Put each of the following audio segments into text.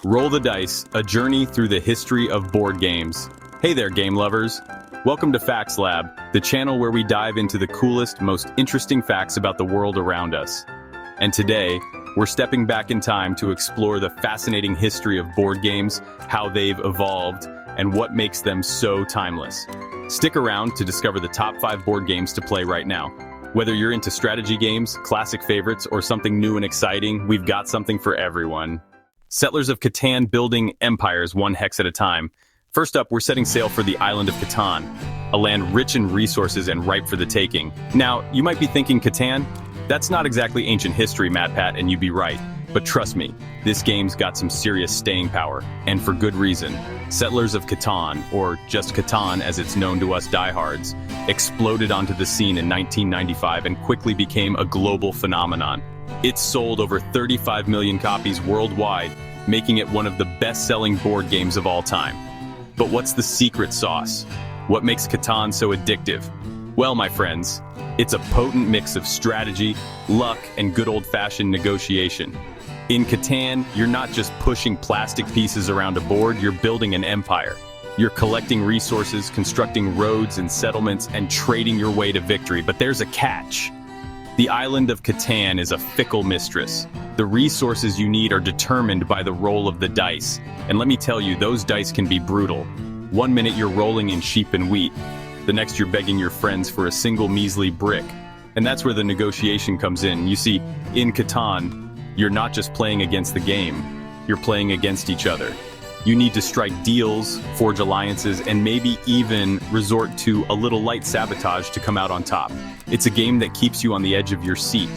Roll the Dice, a journey through the history of board games. Hey there, game lovers. Welcome to Facts Lab, the channel where we dive into the coolest, most interesting facts about the world around us. And today, we're stepping back in time to explore the fascinating history of board games, how they've evolved, and what makes them so timeless. Stick around to discover the top 5 board games to play right now. Whether you're into strategy games, classic favorites, or something new and exciting, we've got something for everyone. Settlers of Catan, building empires one hex at a time. First up, we're setting sail for the island of Catan, a land rich in resources and ripe for the taking. Now, you might be thinking, Catan? That's not exactly ancient history, MatPat, and you'd be right. But trust me, this game's got some serious staying power, and for good reason. Settlers of Catan, or just Catan as it's known to us diehards, exploded onto the scene in 1995 and quickly became a global phenomenon. It sold over 35 million copies worldwide, making it one of the best-selling board games of all time. But what's the secret sauce? What makes Catan so addictive? Well, my friends, it's a potent mix of strategy, luck, and good old-fashioned negotiation. In Catan, you're not just pushing plastic pieces around a board, you're building an empire. You're collecting resources, constructing roads and settlements, and trading your way to victory. But there's a catch. The island of Catan is a fickle mistress. The resources you need are determined by the roll of the dice. And let me tell you, those dice can be brutal. One minute you're rolling in sheep and wheat. The next you're begging your friends for a single measly brick. And that's where the negotiation comes in. You see, in Catan, you're not just playing against the game, you're playing against each other. You need to strike deals, forge alliances, and maybe even resort to a little light sabotage to come out on top. It's a game that keeps you on the edge of your seat,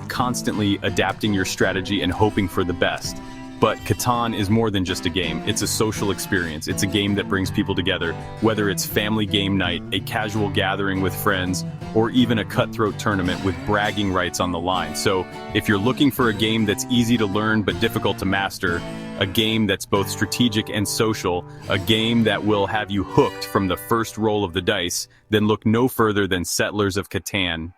constantly adapting your strategy and hoping for the best. But Catan is more than just a game. It's a social experience. It's a game that brings people together, whether it's family game night, a casual gathering with friends, or even a cutthroat tournament with bragging rights on the line. So if you're looking for a game that's easy to learn but difficult to master, a game that's both strategic and social, a game that will have you hooked from the first roll of the dice, then look no further than Settlers of Catan.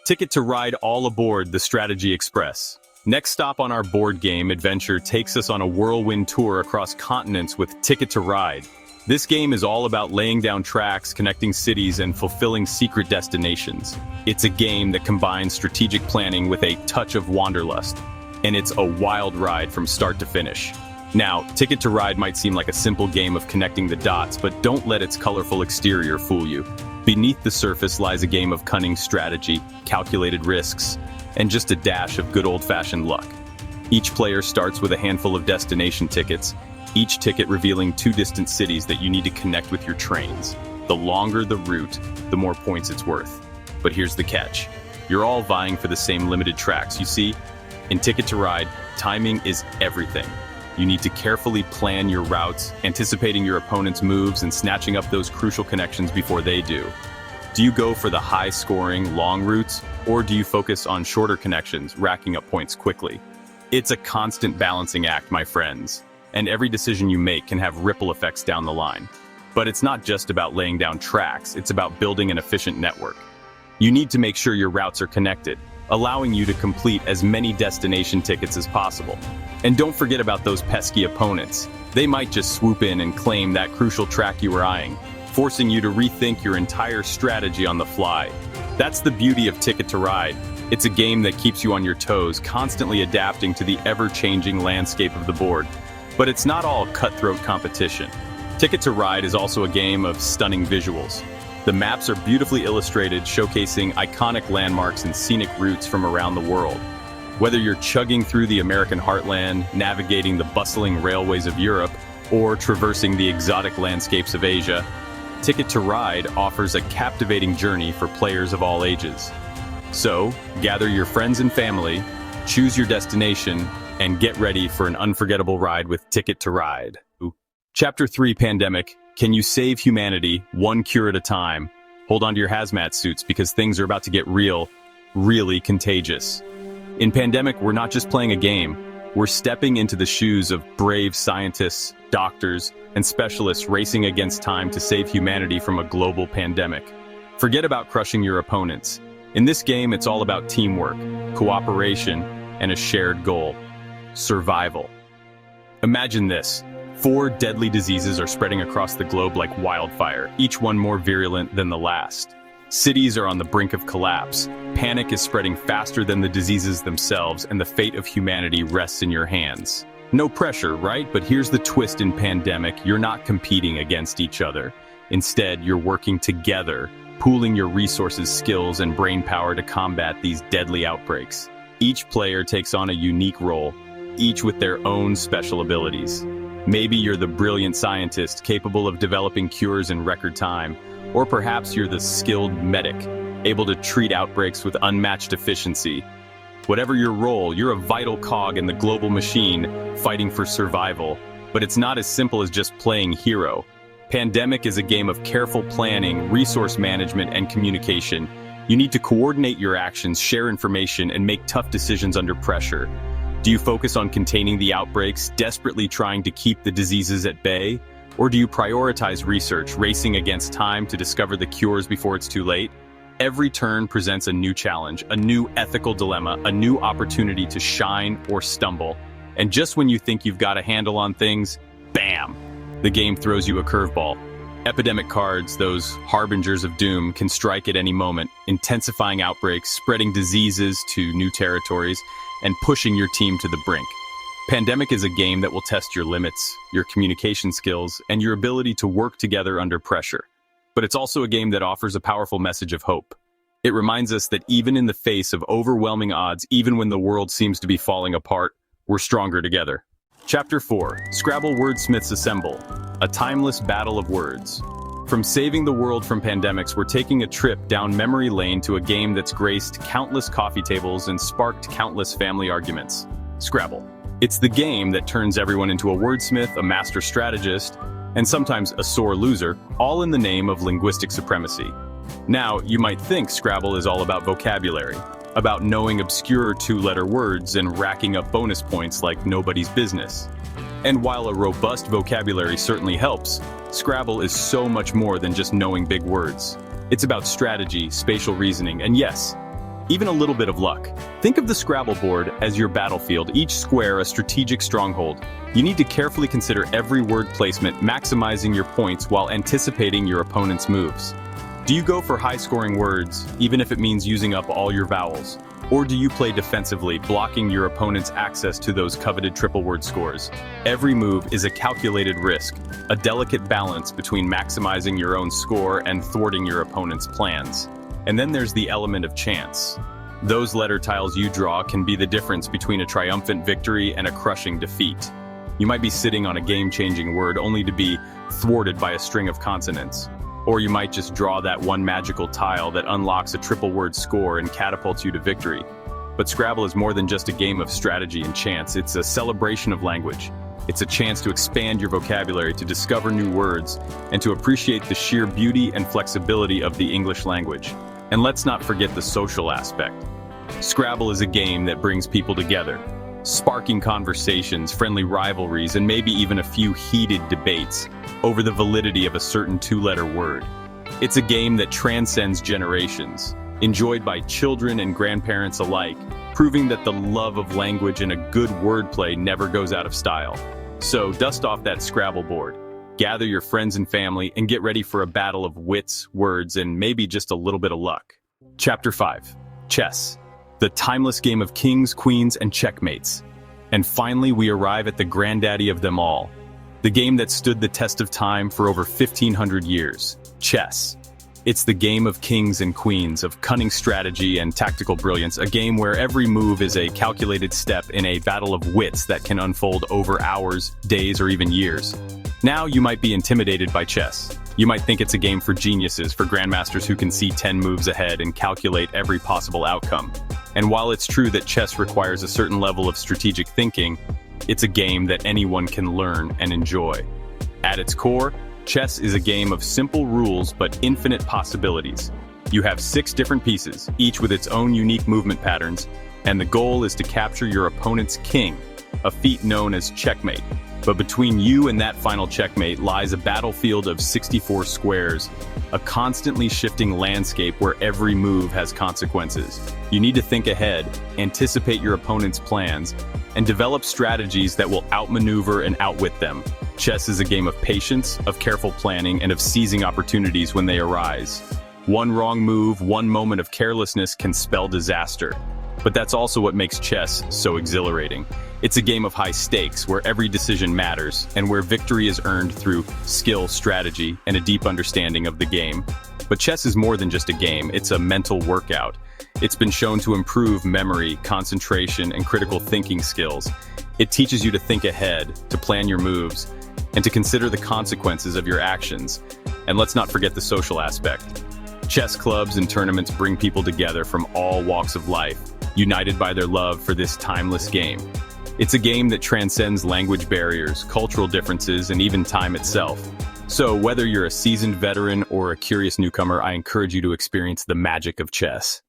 Ticket to ride all aboard the Strategy Express. Next stop on our board game adventure takes us on a whirlwind tour across continents with Ticket to Ride. This game is all about laying down tracks, connecting cities, and fulfilling secret destinations. It's a game that combines strategic planning with a touch of wanderlust, and it's a wild ride from start to finish. Now, Ticket to Ride might seem like a simple game of connecting the dots, but don't let its colorful exterior fool you. Beneath the surface lies a game of cunning strategy, calculated risks, and just a dash of good old-fashioned luck. Each player starts with a handful of destination tickets, each ticket revealing 2 distant cities that you need to connect with your trains. The longer the route, the more points it's worth. But here's the catch. You're all vying for the same limited tracks. You see, in Ticket to Ride, timing is everything. You need to carefully plan your routes, anticipating your opponent's moves and snatching up those crucial connections before they do. Do you go for the high-scoring, long routes, or do you focus on shorter connections, racking up points quickly? It's a constant balancing act, my friends, and every decision you make can have ripple effects down the line. But it's not just about laying down tracks, it's about building an efficient network. You need to make sure your routes are connected, allowing you to complete as many destination tickets as possible. And don't forget about those pesky opponents. They might just swoop in and claim that crucial track you were eyeing, forcing you to rethink your entire strategy on the fly. That's the beauty of Ticket to Ride. It's a game that keeps you on your toes, constantly adapting to the ever-changing landscape of the board. But it's not all cutthroat competition. Ticket to Ride is also a game of stunning visuals. The maps are beautifully illustrated, showcasing iconic landmarks and scenic routes from around the world. Whether you're chugging through the American heartland, navigating the bustling railways of Europe, or traversing the exotic landscapes of Asia, Ticket to Ride offers a captivating journey for players of all ages. So, gather your friends and family, choose your destination, and get ready for an unforgettable ride with Ticket to Ride. Chapter 3, Pandemic. Can you save humanity one cure at a time? Hold on to your hazmat suits because things are about to get real, really contagious. In Pandemic, we're not just playing a game. We're stepping into the shoes of brave scientists, doctors, and specialists racing against time to save humanity from a global pandemic. Forget about crushing your opponents. In this game, it's all about teamwork, cooperation, and a shared goal: survival. Imagine this. 4 deadly diseases are spreading across the globe like wildfire, each one more virulent than the last. Cities are on the brink of collapse. Panic is spreading faster than the diseases themselves, and the fate of humanity rests in your hands. No pressure, right? But here's the twist in pandemic. You're not competing against each other. Instead, you're working together, pooling your resources, skills, and brain power to combat these deadly outbreaks. Each player takes on a unique role, each with their own special abilities. Maybe you're the brilliant scientist capable of developing cures in record time, or perhaps you're the skilled medic, able to treat outbreaks with unmatched efficiency. Whatever your role, you're a vital cog in the global machine, fighting for survival. But it's not as simple as just playing hero. Pandemic is a game of careful planning, resource management, and communication. You need to coordinate your actions, share information, and make tough decisions under pressure. Do you focus on containing the outbreaks, desperately trying to keep the diseases at bay? Or do you prioritize research, racing against time to discover the cures before it's too late? Every turn presents a new challenge, a new ethical dilemma, a new opportunity to shine or stumble. And just when you think you've got a handle on things, bam! The game throws you a curveball. Epidemic cards, those harbingers of doom, can strike at any moment, intensifying outbreaks, spreading diseases to new territories, and pushing your team to the brink. Pandemic is a game that will test your limits, your communication skills, and your ability to work together under pressure. But it's also a game that offers a powerful message of hope. It reminds us that even in the face of overwhelming odds, even when the world seems to be falling apart, we're stronger together. Chapter 4. Scrabble Wordsmiths Assemble. A timeless battle of words. From saving the world from pandemics, we're taking a trip down memory lane to a game that's graced countless coffee tables and sparked countless family arguments. Scrabble. It's the game that turns everyone into a wordsmith, a master strategist, and sometimes a sore loser, all in the name of linguistic supremacy. Now, you might think Scrabble is all about vocabulary, about knowing obscure 2-letter words and racking up bonus points like nobody's business. And while a robust vocabulary certainly helps, Scrabble is so much more than just knowing big words. It's about strategy, spatial reasoning, and yes, even a little bit of luck. Think of the Scrabble board as your battlefield, each square a strategic stronghold. You need to carefully consider every word placement, maximizing your points while anticipating your opponent's moves. Do you go for high-scoring words, even if it means using up all your vowels? Or do you play defensively, blocking your opponent's access to those coveted triple-word scores? Every move is a calculated risk, a delicate balance between maximizing your own score and thwarting your opponent's plans. And then there's the element of chance. Those letter tiles you draw can be the difference between a triumphant victory and a crushing defeat. You might be sitting on a game-changing word only to be thwarted by a string of consonants. Or you might just draw that one magical tile that unlocks a triple-word score and catapults you to victory. But Scrabble is more than just a game of strategy and chance. It's a celebration of language. It's a chance to expand your vocabulary, to discover new words, and to appreciate the sheer beauty and flexibility of the English language. And let's not forget the social aspect. Scrabble is a game that brings people together, sparking conversations, friendly rivalries, and maybe even a few heated debates over the validity of a certain 2-letter word. It's a game that transcends generations, enjoyed by children and grandparents alike, proving that the love of language and a good wordplay never goes out of style. So dust off that Scrabble board, gather your friends and family, and get ready for a battle of wits, words, and maybe just a little bit of luck. Chapter 5. Chess. The timeless game of kings, queens, and checkmates. And finally, we arrive at the granddaddy of them all. The game that stood the test of time for over 1,500 years. Chess. It's the game of kings and queens, of cunning strategy and tactical brilliance, a game where every move is a calculated step in a battle of wits that can unfold over hours, days, or even years. Now you might be intimidated by chess. You might think it's a game for geniuses, for grandmasters who can see 10 moves ahead and calculate every possible outcome. And while it's true that chess requires a certain level of strategic thinking, it's a game that anyone can learn and enjoy. At its core, chess is a game of simple rules but infinite possibilities. You have 6 different pieces, each with its own unique movement patterns, and the goal is to capture your opponent's king, a feat known as checkmate. But between you and that final checkmate lies a battlefield of 64 squares, a constantly shifting landscape where every move has consequences. You need to think ahead, anticipate your opponent's plans, and develop strategies that will outmaneuver and outwit them. Chess is a game of patience, of careful planning, and of seizing opportunities when they arise. One wrong move, one moment of carelessness can spell disaster. But that's also what makes chess so exhilarating. It's a game of high stakes, where every decision matters, and where victory is earned through skill, strategy, and a deep understanding of the game. But chess is more than just a game, it's a mental workout. It's been shown to improve memory, concentration, and critical thinking skills. It teaches you to think ahead, to plan your moves, and to consider the consequences of your actions. And let's not forget the social aspect. Chess clubs and tournaments bring people together from all walks of life, united by their love for this timeless game. It's a game that transcends language barriers, cultural differences, and even time itself. So whether you're a seasoned veteran or a curious newcomer, I encourage you to experience the magic of chess.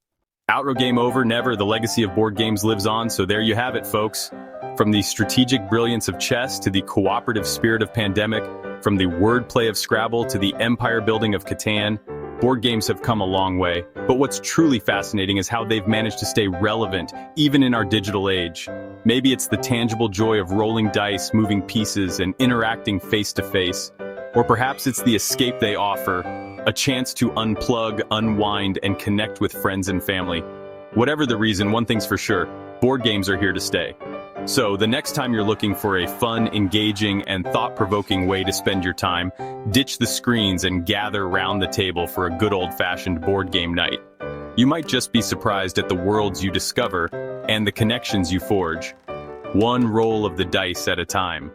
Outro game over, never. The legacy of board games lives on, so there you have it, folks. From the strategic brilliance of chess to the cooperative spirit of Pandemic, from the wordplay of Scrabble to the empire building of Catan, board games have come a long way. But what's truly fascinating is how they've managed to stay relevant, even in our digital age. Maybe it's the tangible joy of rolling dice, moving pieces, and interacting face-to-face. Or perhaps it's the escape they offer, a chance to unplug, unwind, and connect with friends and family. Whatever the reason, one thing's for sure, board games are here to stay. So the next time you're looking for a fun, engaging, and thought-provoking way to spend your time, ditch the screens and gather round the table for a good old-fashioned board game night. You might just be surprised at the worlds you discover and the connections you forge, one roll of the dice at a time.